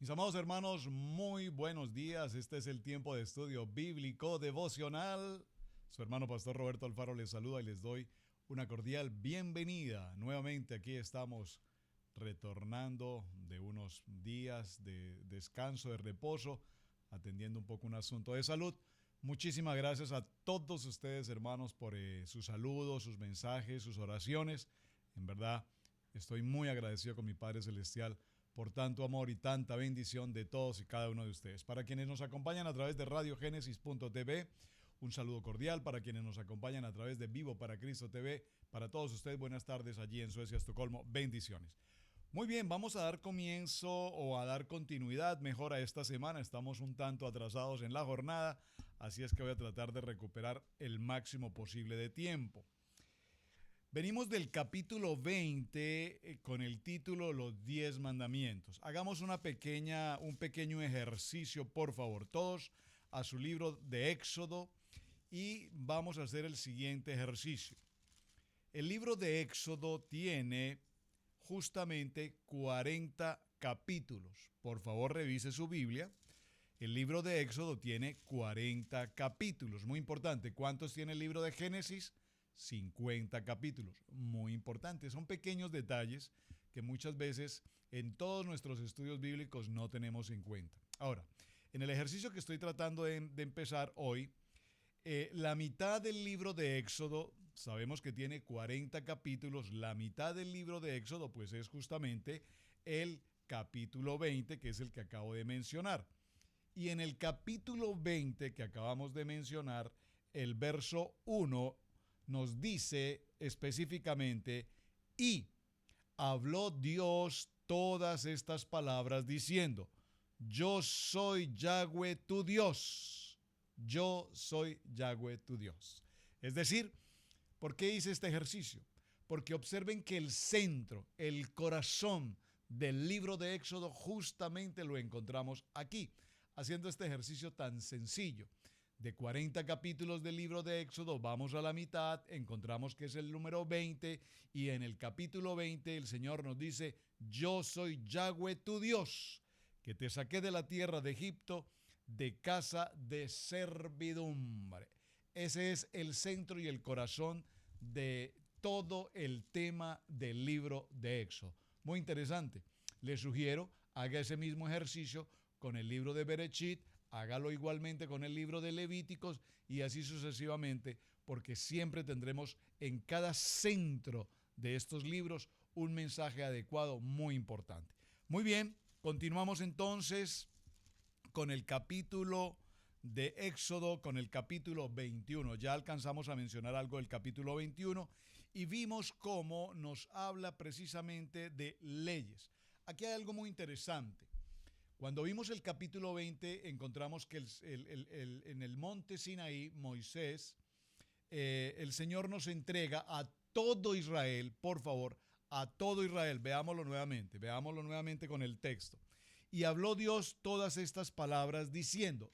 Mis amados hermanos, muy buenos días. Este es el tiempo de estudio bíblico devocional. Su hermano pastor Roberto Alfaro les saluda y les doy una cordial bienvenida. Nuevamente aquí estamos retornando de unos días de descanso, de reposo, atendiendo un poco un asunto de salud. Muchísimas gracias a todos ustedes, hermanos, por sus saludos, sus mensajes, sus oraciones. En verdad, estoy muy agradecido con mi Padre Celestial por tanto amor y tanta bendición de todos y cada uno de ustedes. Para quienes nos acompañan a través de RadioGénesis.tv, un saludo cordial. Para quienes nos acompañan a través de Vivo para Cristo TV, para todos ustedes, buenas tardes allí en Suecia, Estocolmo. Bendiciones. Muy bien, vamos a dar comienzo o a dar continuidad mejor a esta semana. Estamos un tanto atrasados en la jornada, así es que voy a tratar de recuperar el máximo posible de tiempo. Venimos del capítulo 20 con el título Los 10 mandamientos. Hagamos un pequeño ejercicio, por favor, todos a su libro de Éxodo, y vamos a hacer el siguiente ejercicio. El libro de Éxodo tiene justamente 40 capítulos. Por favor, revise su Biblia. El libro de Éxodo tiene 40 capítulos. Muy importante. ¿Cuántos tiene el libro de Génesis? 50 capítulos. Muy importante. Son pequeños detalles que muchas veces en todos nuestros estudios bíblicos no tenemos en cuenta. Ahora, en el ejercicio que estoy tratando de empezar hoy, la mitad del libro de Éxodo, sabemos que tiene 40 capítulos, la mitad del libro de Éxodo pues es justamente el capítulo 20, que es el que acabo de mencionar. Y en el capítulo 20 que acabamos de mencionar, el verso 1 nos dice específicamente: y habló Dios todas estas palabras diciendo: yo soy Yahweh tu Dios. Yo soy Yahweh tu Dios. Es decir, ¿por qué hice este ejercicio? Porque observen que el centro, el corazón del libro de Éxodo justamente lo encontramos aquí, haciendo este ejercicio tan sencillo. De 40 capítulos del libro de Éxodo, vamos a la mitad, encontramos que es el número 20, y en el capítulo 20 el Señor nos dice: yo soy Yahweh tu Dios, que te saqué de la tierra de Egipto, de casa de servidumbre. Ese es el centro y el corazón de todo el tema del libro de Éxodo. Muy interesante. Les sugiero, haga ese mismo ejercicio con el libro de Bereshit, hágalo igualmente con el libro de Levíticos y así sucesivamente, porque siempre tendremos en cada centro de estos libros un mensaje adecuado muy importante. Muy bien, continuamos entonces con el capítulo de Éxodo, con el capítulo 21. Ya alcanzamos a mencionar algo del capítulo 21 y vimos cómo nos habla precisamente de leyes. Aquí hay algo muy interesante. Cuando vimos el capítulo 20, encontramos que en el monte Sinaí, Moisés, el Señor nos entrega a todo Israel, por favor, a todo Israel. Veámoslo nuevamente con el texto. Y habló Dios todas estas palabras diciendo,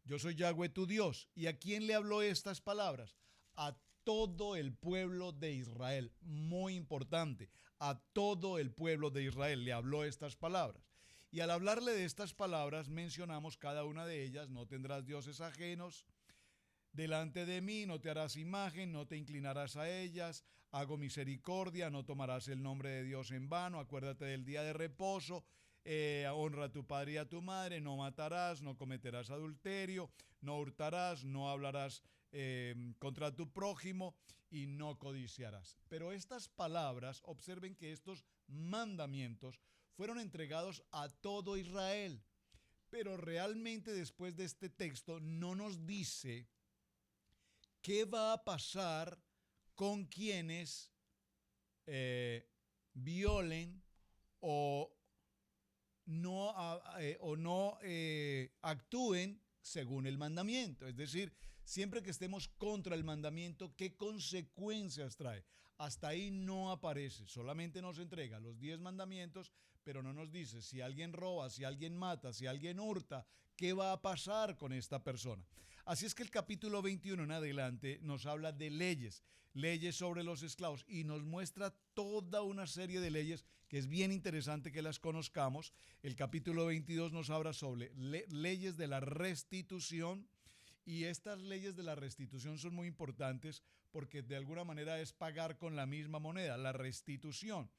yo soy Yahweh tu Dios. ¿Y a quién le habló estas palabras? A todo el pueblo de Israel. Muy importante, a todo el pueblo de Israel le habló estas palabras. Y al hablarle de estas palabras mencionamos cada una de ellas: no tendrás dioses ajenos delante de mí, no te harás imagen, no te inclinarás a ellas, hago misericordia, no tomarás el nombre de Dios en vano, acuérdate del día de reposo, honra a tu padre y a tu madre, no matarás, no cometerás adulterio, no hurtarás, no hablarás contra tu prójimo y no codiciarás. Pero estas palabras, observen que estos mandamientos fueron entregados a todo Israel, pero realmente después de este texto no nos dice qué va a pasar con quienes violen o no actúen según el mandamiento. Es decir, siempre que estemos contra el mandamiento, ¿qué consecuencias trae? Hasta ahí no aparece, solamente nos entrega los 10 mandamientos, pero no nos dice si alguien roba, si alguien mata, si alguien hurta, ¿qué va a pasar con esta persona? Así es que el capítulo 21 en adelante nos habla de leyes, leyes sobre los esclavos y nos muestra toda una serie de leyes que es bien interesante que las conozcamos. El capítulo 22 nos habla sobre leyes de la restitución. Y estas leyes de la restitución son muy importantes porque de alguna manera es pagar con la misma moneda, la restitución.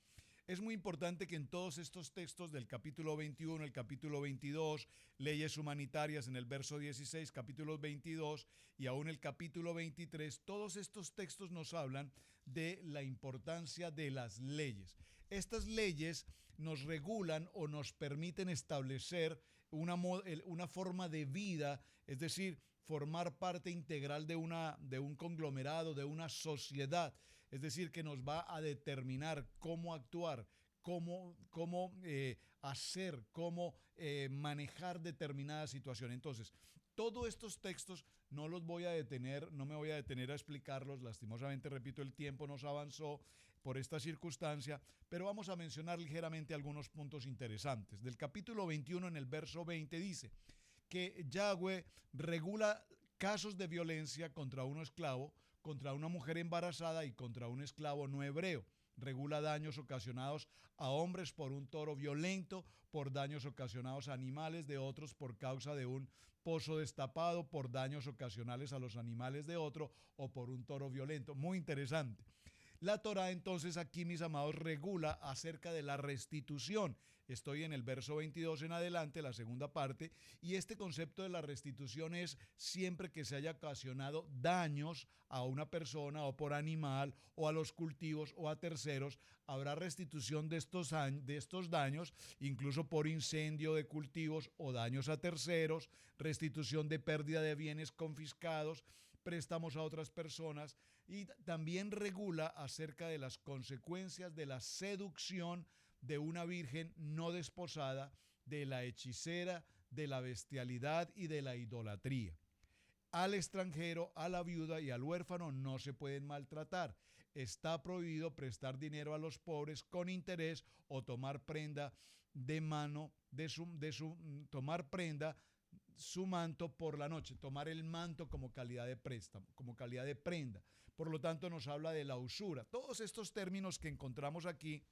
Es muy importante que en todos estos textos del capítulo 21, el capítulo 22, leyes humanitarias en el verso 16, capítulo 22 y aún el capítulo 23, todos estos textos nos hablan de la importancia de las leyes. Estas leyes nos regulan o nos permiten establecer una forma de vida, es decir, formar parte integral de un conglomerado, de una sociedad. Es decir, que nos va a determinar cómo actuar, cómo hacer, cómo manejar determinada situación. Entonces, todos estos textos no los voy a detener, no me voy a detener a explicarlos. Lastimosamente, repito, el tiempo nos avanzó por esta circunstancia, pero vamos a mencionar ligeramente algunos puntos interesantes. Del capítulo 21 en el verso 20 dice que Yahweh regula casos de violencia contra un esclavo, contra una mujer embarazada y contra un esclavo no hebreo. Regula daños ocasionados a hombres por un toro violento, por daños ocasionados a animales de otros por causa de un pozo destapado, por daños ocasionales a los animales de otro o por un toro violento. Muy interesante. La Torá entonces aquí, mis amados, regula acerca de la restitución. Estoy en el verso 22 en adelante, la segunda parte, y este concepto de la restitución es siempre que se haya ocasionado daños a una persona o por animal o a los cultivos o a terceros, habrá restitución de estos daños, incluso por incendio de cultivos o daños a terceros, restitución de pérdida de bienes confiscados, préstamos a otras personas, y también regula acerca de las consecuencias de la seducción de una virgen no desposada, de la hechicera, de la bestialidad y de la idolatría. Al extranjero, a la viuda y al huérfano no se pueden maltratar. Está prohibido prestar dinero a los pobres con interés o tomar prenda de mano tomar prenda su manto por la noche, tomar el manto como calidad de préstamo, como calidad de prenda. Por lo tanto, nos habla de la usura. Todos estos términos que encontramos aquí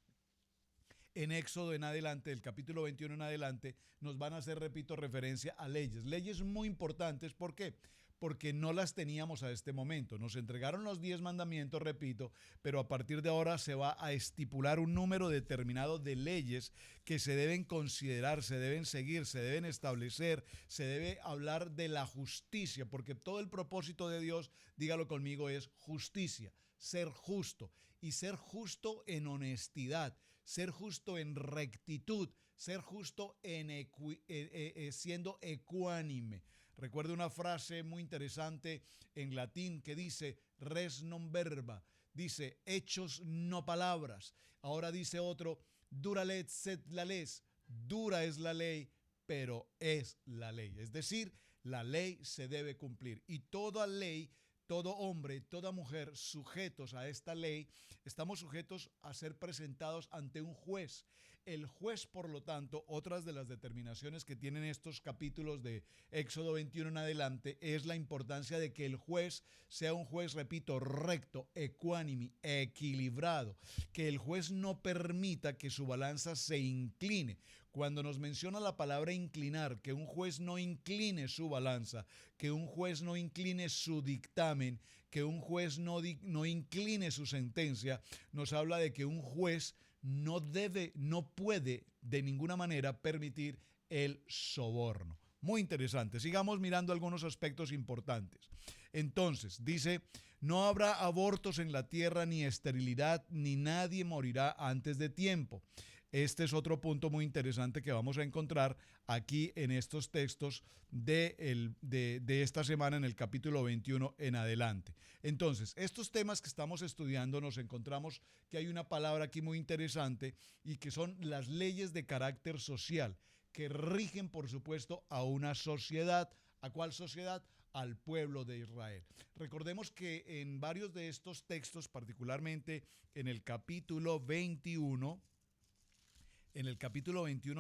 en Éxodo en adelante, del capítulo 21 en adelante, nos van a hacer, repito, referencia a leyes. Leyes muy importantes, ¿por qué? Porque no las teníamos a este momento. Nos entregaron los 10 mandamientos, repito, pero a partir de ahora se va a estipular un número determinado de leyes que se deben considerar, se deben seguir, se deben establecer, se debe hablar de la justicia, porque todo el propósito de Dios, dígalo conmigo, es justicia, ser justo y ser justo en honestidad, ser justo en rectitud, ser justo siendo ecuánime. Recuerdo una frase muy interesante en latín que dice res non verba, dice hechos no palabras. Ahora dice otro, dura let sed la les, dura es la ley, pero es la ley. Es decir, la ley se debe cumplir y toda ley, todo hombre, toda mujer sujetos a esta ley, estamos sujetos a ser presentados ante un juez. El juez, por lo tanto, otras de las determinaciones que tienen estos capítulos de Éxodo 21 en adelante es la importancia de que el juez sea un juez, repito, recto, ecuánime, equilibrado, que el juez no permita que su balanza se incline. Cuando nos menciona la palabra inclinar, que un juez no incline su balanza, que un juez no incline su dictamen, que un juez no incline su sentencia, nos habla de que un juez no puede de ninguna manera permitir el soborno. Muy interesante. Sigamos mirando algunos aspectos importantes. Entonces, dice, no habrá abortos en la tierra, ni esterilidad, ni nadie morirá antes de tiempo. Este es otro punto muy interesante que vamos a encontrar aquí en estos textos de esta semana en el capítulo 21 en adelante. Entonces, estos temas que estamos estudiando nos encontramos que hay una palabra aquí muy interesante y que son las leyes de carácter social que rigen, por supuesto, a una sociedad. ¿A cuál sociedad? Al pueblo de Israel. Recordemos que en varios de estos textos, particularmente en el capítulo 21,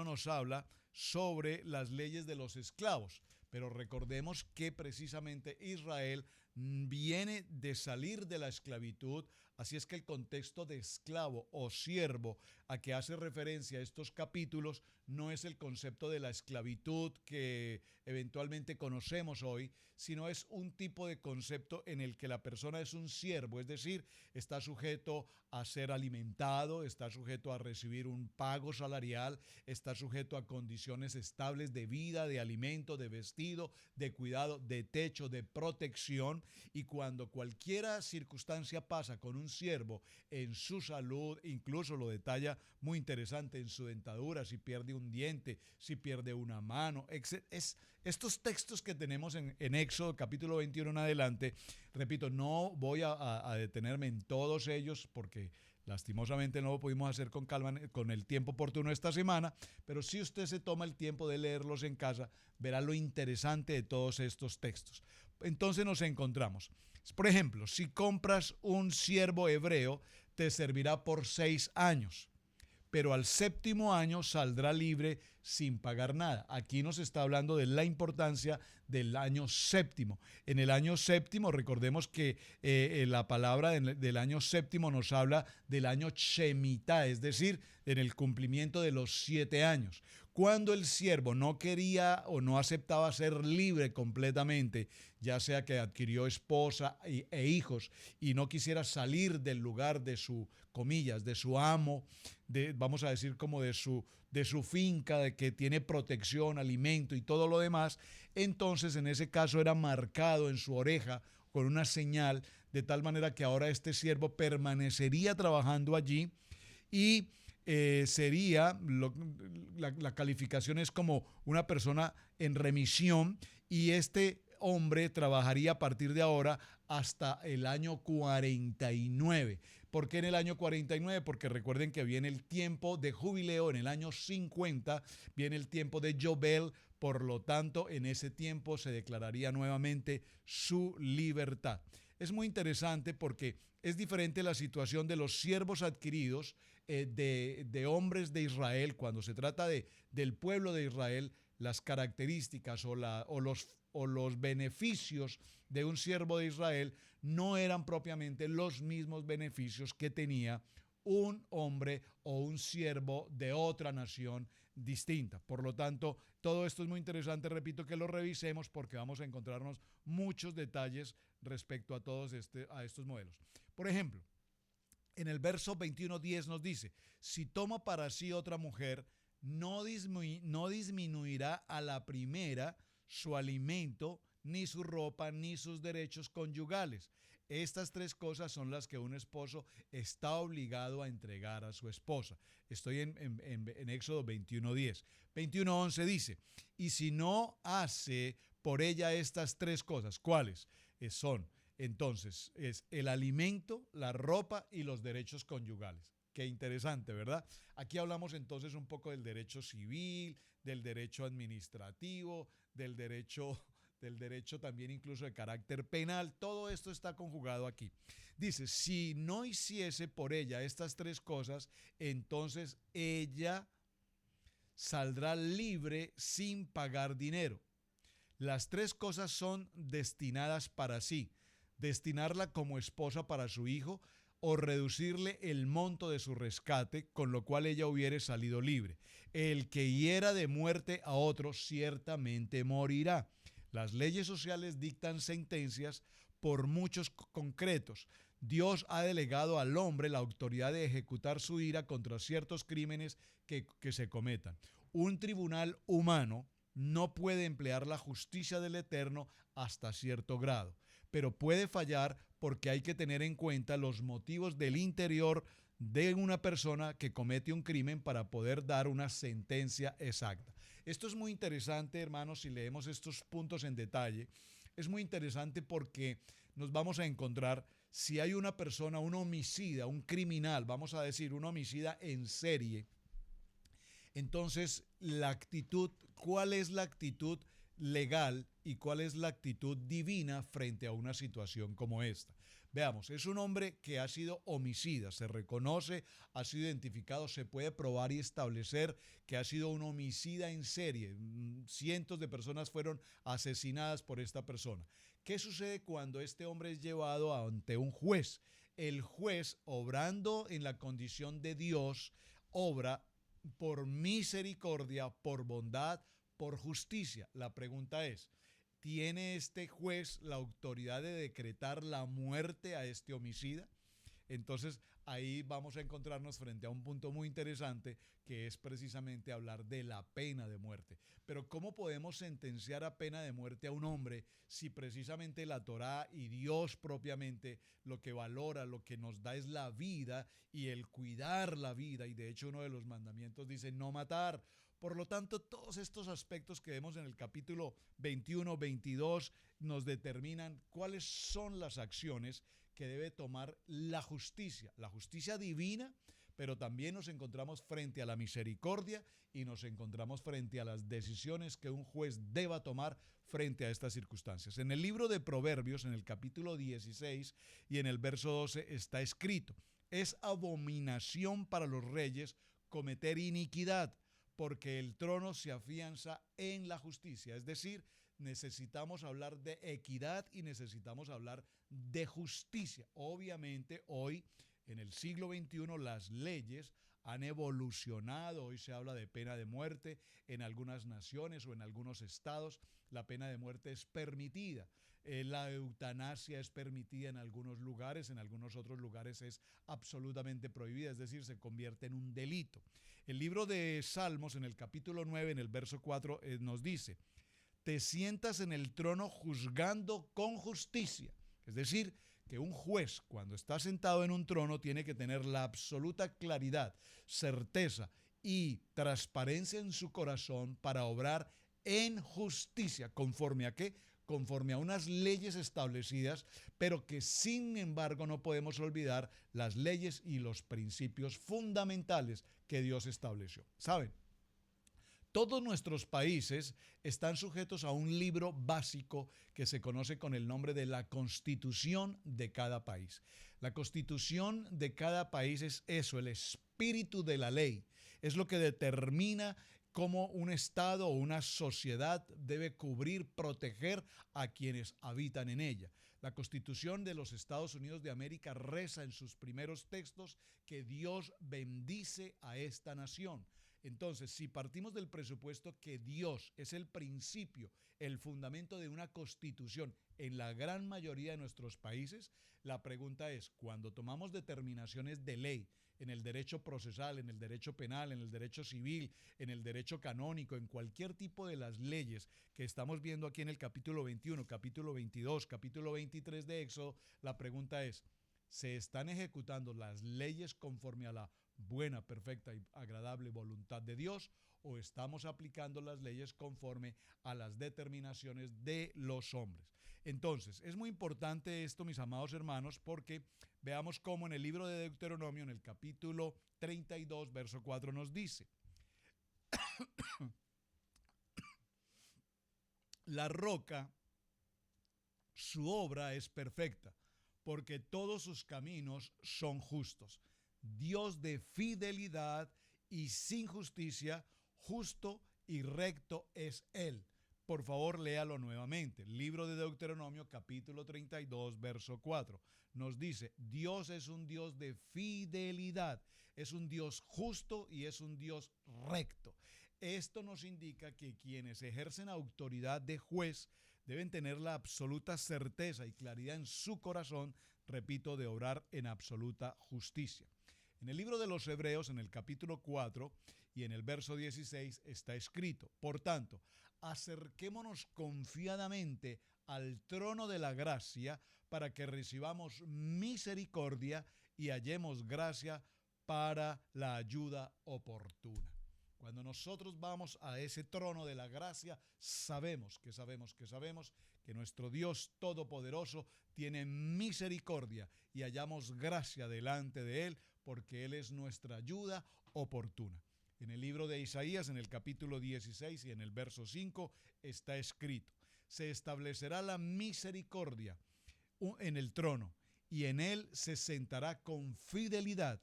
nos habla sobre las leyes de los esclavos. Pero recordemos que precisamente Israel viene de salir de la esclavitud, así es que el contexto de esclavo o siervo a que hace referencia estos capítulos no es el concepto de la esclavitud que eventualmente conocemos hoy, sino es un tipo de concepto en el que la persona es un siervo, es decir, está sujeto a ser alimentado, está sujeto a recibir un pago salarial, está sujeto a condiciones estables de vida, de alimento, de vestido, de cuidado, de techo, de protección. Y cuando cualquier circunstancia pasa con un siervo en su salud, incluso lo detalla muy interesante en su dentadura, si pierde un diente, si pierde una mano, estos textos que tenemos en Éxodo capítulo 21 en adelante, repito, no voy a detenerme en todos ellos porque lastimosamente no lo pudimos hacer con calma con el tiempo oportuno esta semana, pero si usted se toma el tiempo de leerlos en casa, verá lo interesante de todos estos textos. Entonces nos encontramos. Por ejemplo, si compras un siervo hebreo, te servirá por 6 años, pero al 7º año saldrá libre sin pagar nada. Aquí nos está hablando de la importancia del año 7º. En el año 7º, recordemos que la palabra del año 7º nos habla del año Shemitah, es decir, en el cumplimiento de los 7 años. Cuando el siervo no quería o no aceptaba ser libre completamente, ya sea que adquirió esposa e hijos y no quisiera salir del lugar de su, comillas, de su amo, vamos a decir como de su finca, de que tiene protección, alimento y todo lo demás, entonces en ese caso era marcado en su oreja con una señal, de tal manera que ahora este siervo permanecería trabajando allí y la calificación es como una persona en remisión, y este hombre trabajaría a partir de ahora hasta el año 49. ¿Por qué en el año 49? Porque recuerden que viene el tiempo de jubileo, en el año 50 viene el tiempo de Yobel, por lo tanto en ese tiempo se declararía nuevamente su libertad. Es muy interesante porque es diferente la situación de los siervos adquiridos de hombres de Israel. Cuando se trata del pueblo de Israel, las características o los beneficios de un siervo de Israel no eran propiamente los mismos beneficios que tenía un hombre o un siervo de otra nación distinta. Por lo tanto, todo esto es muy interesante, repito, que lo revisemos porque vamos a encontrarnos muchos detalles respecto a todos estos modelos. Por ejemplo, en el verso 21:10 nos dice: si toma para sí otra mujer, no disminuirá a la primera su alimento, ni su ropa, ni sus derechos conyugales. Estas 3 cosas son las que un esposo está obligado a entregar a su esposa. Estoy en Éxodo 21:10. 21:11 dice: y si no hace por ella estas 3 cosas, ¿cuáles? Son entonces, es el alimento, la ropa y los derechos conyugales. Qué interesante, ¿verdad? Aquí hablamos entonces un poco del derecho civil, del derecho administrativo, del derecho también incluso de carácter penal. Todo esto está conjugado aquí. Dice: si no hiciese por ella estas 3 cosas, entonces ella saldrá libre sin pagar dinero. Las 3 cosas son destinadas para sí: destinarla como esposa para su hijo, o reducirle el monto de su rescate, con lo cual ella hubiere salido libre. El que hiera de muerte a otro ciertamente morirá. Las leyes sociales dictan sentencias por muchos concretos. Dios ha delegado al hombre la autoridad de ejecutar su ira contra ciertos crímenes que se cometan. Un tribunal humano no puede emplear la justicia del Eterno hasta cierto grado, pero puede fallar porque hay que tener en cuenta los motivos del interior de una persona que comete un crimen para poder dar una sentencia exacta. Esto es muy interesante, hermanos, si leemos estos puntos en detalle. Es muy interesante porque nos vamos a encontrar, si hay una persona, un homicida, un criminal, vamos a decir, un homicida en serie, entonces la actitud, ¿cuál es la actitud legal y cuál es la actitud divina frente a una situación como esta? Veamos, es un hombre que ha sido homicida, se reconoce, ha sido identificado, se puede probar y establecer que ha sido un homicida en serie. Cientos de personas fueron asesinadas por esta persona. ¿Qué sucede cuando este hombre es llevado ante un juez? El juez, obrando en la condición de Dios, obra por misericordia, por bondad, por justicia. La pregunta es, ¿tiene este juez la autoridad de decretar la muerte a este homicida? Entonces ahí vamos a encontrarnos frente a un punto muy interesante que es precisamente hablar de la pena de muerte. Pero ¿cómo podemos sentenciar a pena de muerte a un hombre si precisamente la Torá y Dios propiamente lo que valora, lo que nos da es la vida y el cuidar la vida? Y de hecho uno de los mandamientos dice no matar. Por lo tanto, todos estos aspectos que vemos en el capítulo 21, 22 nos determinan cuáles son las acciones que debe tomar la justicia divina, pero también nos encontramos frente a la misericordia y nos encontramos frente a las decisiones que un juez deba tomar frente a estas circunstancias. En el libro de Proverbios, en el capítulo 16 y en el verso 12 está escrito, es abominación para los reyes cometer iniquidad, porque el trono se afianza en la justicia. Es decir, necesitamos hablar de equidad y necesitamos hablar de justicia. Obviamente hoy, en el siglo XXI, las leyes han evolucionado. Hoy se habla de pena de muerte en algunas naciones o en algunos estados. La pena de muerte es permitida. La eutanasia es permitida en algunos lugares, en algunos otros lugares es absolutamente prohibida, es decir, se convierte en un delito. El libro de Salmos, en el capítulo 9, en el verso 4, nos dice, te sientas en el trono juzgando con justicia. Es decir, que un juez cuando está sentado en un trono tiene que tener la absoluta claridad, certeza y transparencia en su corazón para obrar en justicia. ¿Conforme a qué? Conforme a unas leyes establecidas, pero que sin embargo no podemos olvidar las leyes y los principios fundamentales que Dios estableció. ¿Saben? Todos nuestros países están sujetos a un libro básico que se conoce con el nombre de la Constitución de cada país. La Constitución de cada país es eso, el espíritu de la ley. Es lo que determina cómo un Estado o una sociedad debe cubrir, proteger a quienes habitan en ella. La Constitución de los Estados Unidos de América reza en sus primeros textos que Dios bendice a esta nación. Entonces, si partimos del presupuesto que Dios es el principio, el fundamento de una constitución en la gran mayoría de nuestros países, la pregunta es, cuando tomamos determinaciones de ley en el derecho procesal, en el derecho penal, en el derecho civil, en el derecho canónico, en cualquier tipo de las leyes que estamos viendo aquí en el capítulo 21, capítulo 22, capítulo 23 de Éxodo, la pregunta es, ¿se están ejecutando las leyes conforme a la buena, perfecta y agradable voluntad de Dios o estamos aplicando las leyes conforme a las determinaciones de los hombres? Entonces, es muy importante esto, mis amados hermanos, porque veamos cómo en el libro de Deuteronomio, en el capítulo 32, verso 4, nos dice, la roca, su obra es perfecta, porque todos sus caminos son justos. Dios de fidelidad y sin justicia, justo y recto es Él. Por favor, léalo nuevamente. Libro de Deuteronomio, capítulo 32, verso 4. Nos dice, Dios es un Dios de fidelidad, es un Dios justo y es un Dios recto. Esto nos indica que quienes ejercen autoridad de juez deben tener la absoluta certeza y claridad en su corazón, repito, de obrar en absoluta justicia. En el libro de los Hebreos, en el capítulo 4 y en el verso 16 está escrito, por tanto, acerquémonos confiadamente al trono de la gracia para que recibamos misericordia y hallemos gracia para la ayuda oportuna. Cuando nosotros vamos a ese trono de la gracia, sabemos que nuestro Dios Todopoderoso tiene misericordia y hallamos gracia delante de Él porque Él es nuestra ayuda oportuna. En el libro de Isaías, en el capítulo 16 y en el verso 5, está escrito, se establecerá la misericordia en el trono y en él se sentará con fidelidad.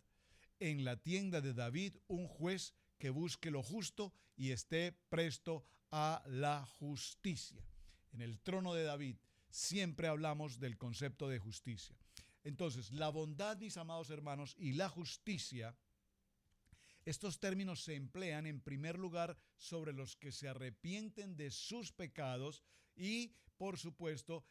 En la tienda de David un juez que busque lo justo y esté presto a la justicia. En el trono de David siempre hablamos del concepto de justicia. Entonces, la bondad, mis amados hermanos, y la justicia, estos términos se emplean en primer lugar sobre los que se arrepienten de sus pecados y, por supuesto,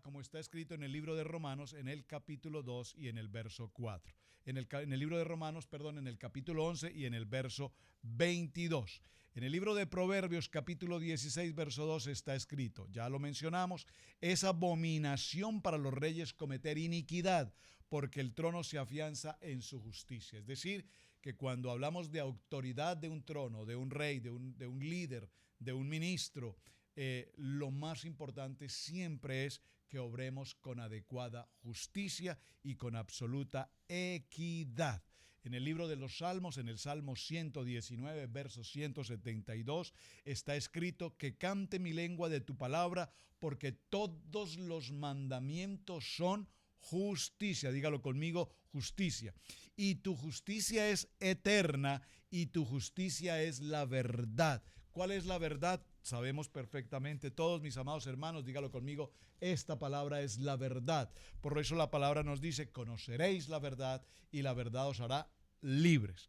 como está escrito en el libro de Romanos, en el capítulo 2 y en el verso 4. En el libro de Romanos, en el capítulo 11 y en el verso 22. En el libro de Proverbios, capítulo 16, verso 2, está escrito, ya lo mencionamos, es abominación para los reyes cometer iniquidad, porque el trono se afianza en su justicia. Es decir, que cuando hablamos de autoridad de un trono, de un rey, de un líder, de un ministro, lo más importante siempre es que obremos con adecuada justicia y con absoluta equidad. En el libro de los Salmos, en el Salmo 119, verso 172, está escrito que cante mi lengua de tu palabra, porque todos los mandamientos son justicia. Dígalo conmigo, justicia. Y tu justicia es eterna y tu justicia es la verdad. ¿Cuál es la verdad? Sabemos perfectamente todos, mis amados hermanos, dígalo conmigo, esta palabra es la verdad. Por eso la palabra nos dice, conoceréis la verdad y la verdad os hará libres.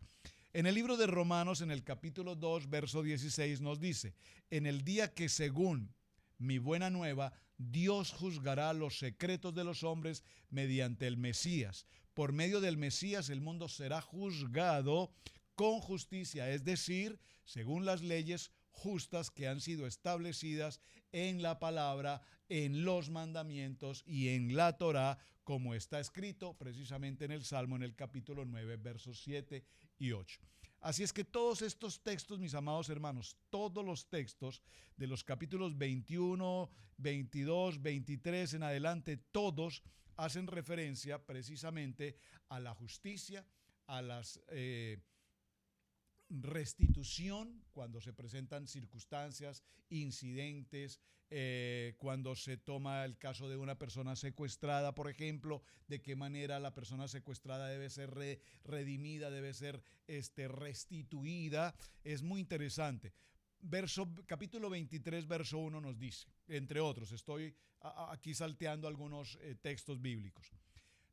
En el libro de Romanos, en el capítulo 2, verso 16, nos dice, en el día que según mi buena nueva, Dios juzgará los secretos de los hombres mediante el Mesías. Por medio del Mesías el mundo será juzgado con justicia, es decir, según las leyes justas que han sido establecidas en la palabra, en los mandamientos y en la Torá, como está escrito precisamente en el Salmo, en el capítulo 9, versos 7 y 8. Así es que todos estos textos, mis amados hermanos, todos los textos de los capítulos 21, 22, 23 en adelante, todos hacen referencia precisamente a la justicia, a las restitución cuando se presentan circunstancias, incidentes, cuando se toma el caso de una persona secuestrada, por ejemplo, de qué manera la persona secuestrada debe ser redimida, debe ser restituida. Es muy interesante. Capítulo 23, verso 1 nos dice, entre otros, estoy aquí salteando algunos textos bíblicos.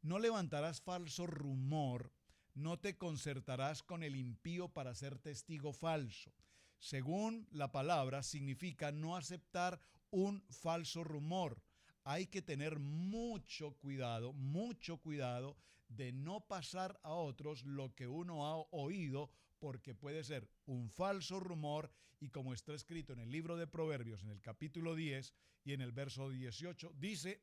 No levantarás falso rumor, no te concertarás con el impío para ser testigo falso. Según la palabra, significa no aceptar un falso rumor. Hay que tener mucho cuidado de no pasar a otros lo que uno ha oído, porque puede ser un falso rumor y como está escrito en el libro de Proverbios, en el capítulo 10 y en el verso 18, dice,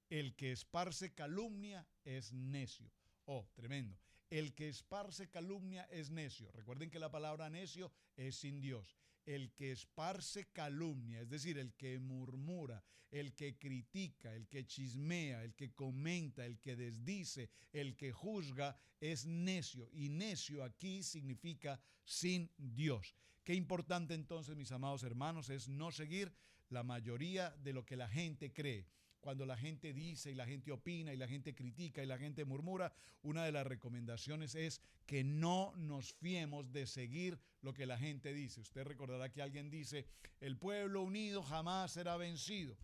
el que esparce calumnia es necio. Oh, tremendo. El que esparce calumnia es necio. Recuerden que la palabra necio es sin Dios. El que esparce calumnia, es decir, el que murmura, el que critica, el que chismea, el que comenta, el que desdice, el que juzga, es necio. Y necio aquí significa sin Dios. Qué importante entonces, mis amados hermanos, es no seguir la mayoría de lo que la gente cree. Cuando la gente dice y la gente opina y la gente critica y la gente murmura, una de las recomendaciones es que no nos fiemos de seguir lo que la gente dice. Usted recordará que alguien dice, el pueblo unido jamás será vencido.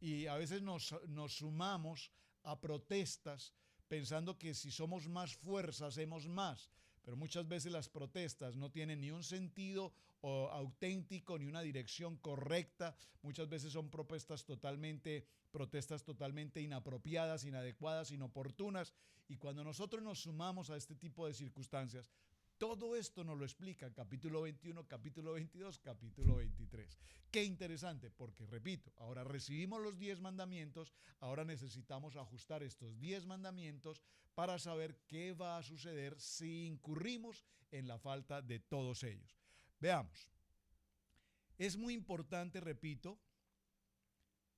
Y a veces nos sumamos a protestas pensando que si somos más fuerza hacemos más. Pero muchas veces las protestas no tienen ni un sentido auténtico ni una dirección correcta. Muchas veces son protestas totalmente inapropiadas, inadecuadas, inoportunas. Y cuando nosotros nos sumamos a este tipo de circunstancias, todo esto nos lo explica capítulo 21, capítulo 22, capítulo 23. Qué interesante, porque repito, ahora recibimos los 10 mandamientos, ahora necesitamos ajustar estos 10 mandamientos para saber qué va a suceder si incurrimos en la falta de todos ellos. Veamos, es muy importante, repito,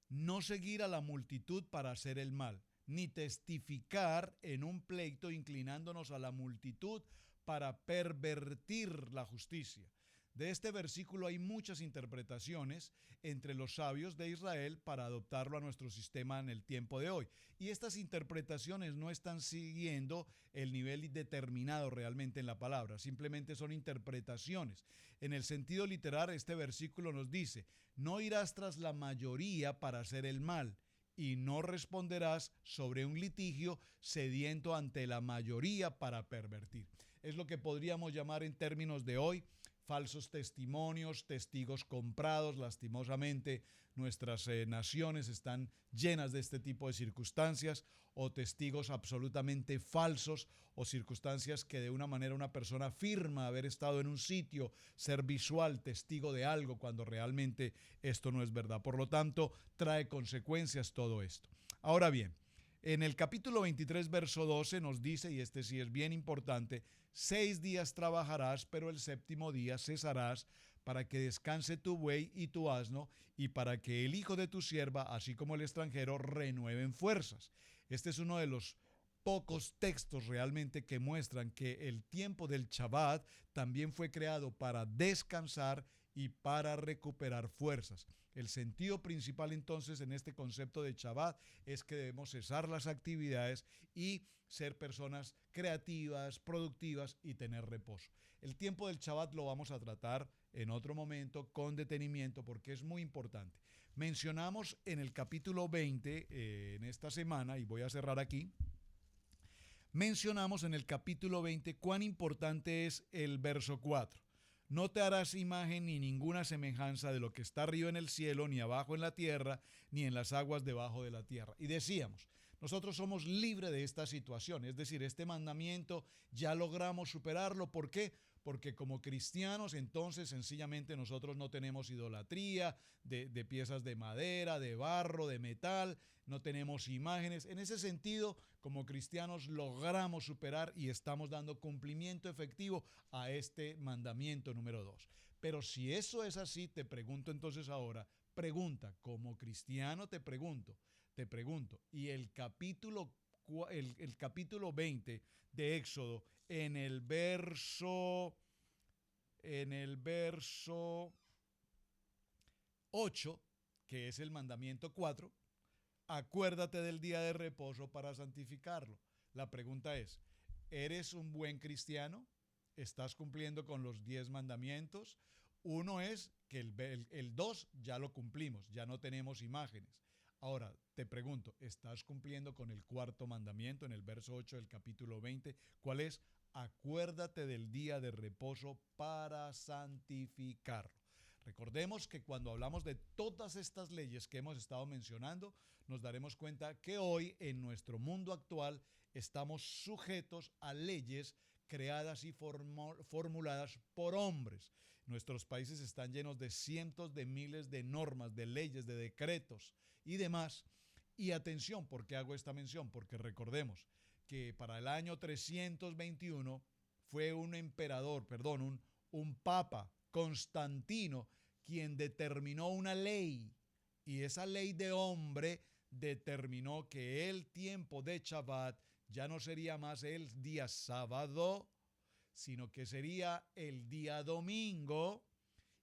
no seguir a la multitud para hacer el mal, ni testificar en un pleito inclinándonos a la multitud para pervertir la justicia. De este versículo hay muchas interpretaciones entre los sabios de Israel para adoptarlo a nuestro sistema en el tiempo de hoy. Y estas interpretaciones no están siguiendo el nivel determinado realmente en la palabra, simplemente son interpretaciones. En el sentido literal, este versículo nos dice: no irás tras la mayoría para hacer el mal, y no responderás sobre un litigio sediento ante la mayoría para pervertir. Es lo que podríamos llamar en términos de hoy falsos testimonios, testigos comprados. Lastimosamente, nuestras naciones están llenas de este tipo de circunstancias, o testigos absolutamente falsos, o circunstancias que de una manera una persona afirma haber estado en un sitio, ser visual, testigo de algo, cuando realmente esto no es verdad. Por lo tanto, trae consecuencias todo esto. Ahora bien, en el capítulo 23, verso 12 nos dice, y este sí es bien importante: 6 días trabajarás, pero el séptimo día cesarás, para que descanse tu buey y tu asno, y para que el hijo de tu sierva, así como el extranjero, renueven fuerzas. Este es uno de los pocos textos realmente que muestran que el tiempo del Shabbat también fue creado para descansar y para recuperar fuerzas. El sentido principal entonces en este concepto de Shabbat es que debemos cesar las actividades y ser personas creativas, productivas y tener reposo. El tiempo del Shabbat lo vamos a tratar en otro momento con detenimiento, porque es muy importante. Mencionamos en el capítulo 20 en esta semana, y voy a cerrar aquí. Mencionamos en el capítulo 20 cuán importante es el verso 4. No te harás imagen ni ninguna semejanza de lo que está arriba en el cielo, ni abajo en la tierra, ni en las aguas debajo de la tierra. Y decíamos, nosotros somos libres de esta situación, es decir, este mandamiento ya logramos superarlo. ¿Por qué? Porque como cristianos entonces sencillamente nosotros no tenemos idolatría de piezas de madera, de barro, de metal, no tenemos imágenes. En ese sentido, como cristianos logramos superar y estamos dando cumplimiento efectivo a este mandamiento número 2. Pero si eso es así, te pregunto entonces ahora, como cristiano te pregunto, y el capítulo 20 de Éxodo, en el verso 8, que es el mandamiento 4, acuérdate del día de reposo para santificarlo. La pregunta es, ¿eres un buen cristiano? ¿Estás cumpliendo con los 10 mandamientos? Uno es que el 2 ya lo cumplimos, ya no tenemos imágenes. Ahora, te pregunto, ¿estás cumpliendo con el cuarto mandamiento en el verso 8 del capítulo 20? ¿Cuál es? Acuérdate del día de reposo para santificarlo. Recordemos que cuando hablamos de todas estas leyes que hemos estado mencionando, nos daremos cuenta que hoy en nuestro mundo actual estamos sujetos a leyes creadas y formuladas por hombres. Nuestros países están llenos de cientos de miles de normas, de leyes, de decretos y demás. Y atención, ¿por qué hago esta mención? Porque recordemos que para el año 321 fue un papa, Constantino, quien determinó una ley, y esa ley de hombre determinó que el tiempo de Shabbat ya no sería más el día sábado, sino que sería el día domingo.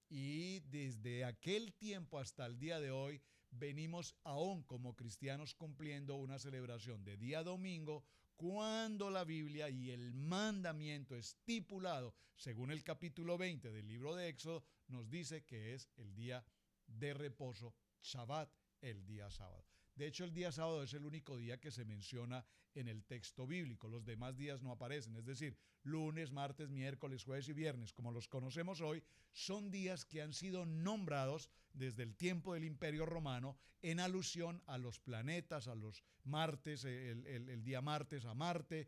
Y desde aquel tiempo hasta el día de hoy venimos aún como cristianos cumpliendo una celebración de día domingo, cuando la Biblia y el mandamiento estipulado según el capítulo 20 del libro de Éxodo nos dice que es el día de reposo, Shabbat, el día sábado. De hecho, el día sábado es el único día que se menciona en el texto bíblico. Los demás días no aparecen, es decir, lunes, martes, miércoles, jueves y viernes, como los conocemos hoy, son días que han sido nombrados desde el tiempo del Imperio Romano en alusión a los planetas, a los martes, el día martes a Marte,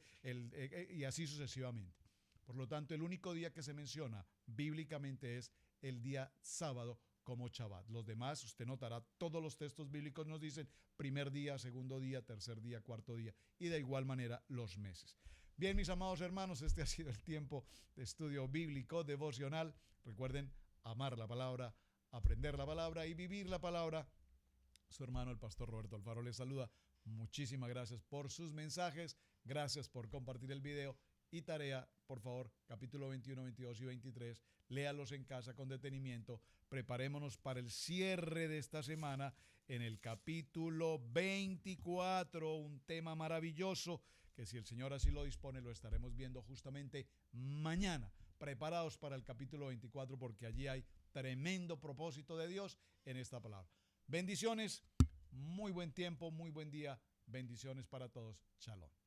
y así sucesivamente. Por lo tanto, el único día que se menciona bíblicamente es el día sábado como Shabbat. Los demás, usted notará, todos los textos bíblicos nos dicen primer día, segundo día, tercer día, cuarto día, y de igual manera los meses. Bien, mis amados hermanos, este ha sido el tiempo de estudio bíblico devocional. Recuerden amar la palabra, aprender la palabra y vivir la palabra. Su hermano, el pastor Roberto Alfaro, les saluda. Muchísimas gracias por sus mensajes, gracias por compartir el video y tarea, por favor, capítulo 21, 22 y 23, léalos en casa con detenimiento. Preparémonos para el cierre de esta semana en el capítulo 24, un tema maravilloso que, si el Señor así lo dispone, lo estaremos viendo justamente mañana. Preparados para el capítulo 24 porque allí hay tremendo propósito de Dios en esta palabra. Bendiciones, muy buen tiempo, muy buen día. Bendiciones para todos. Shalom.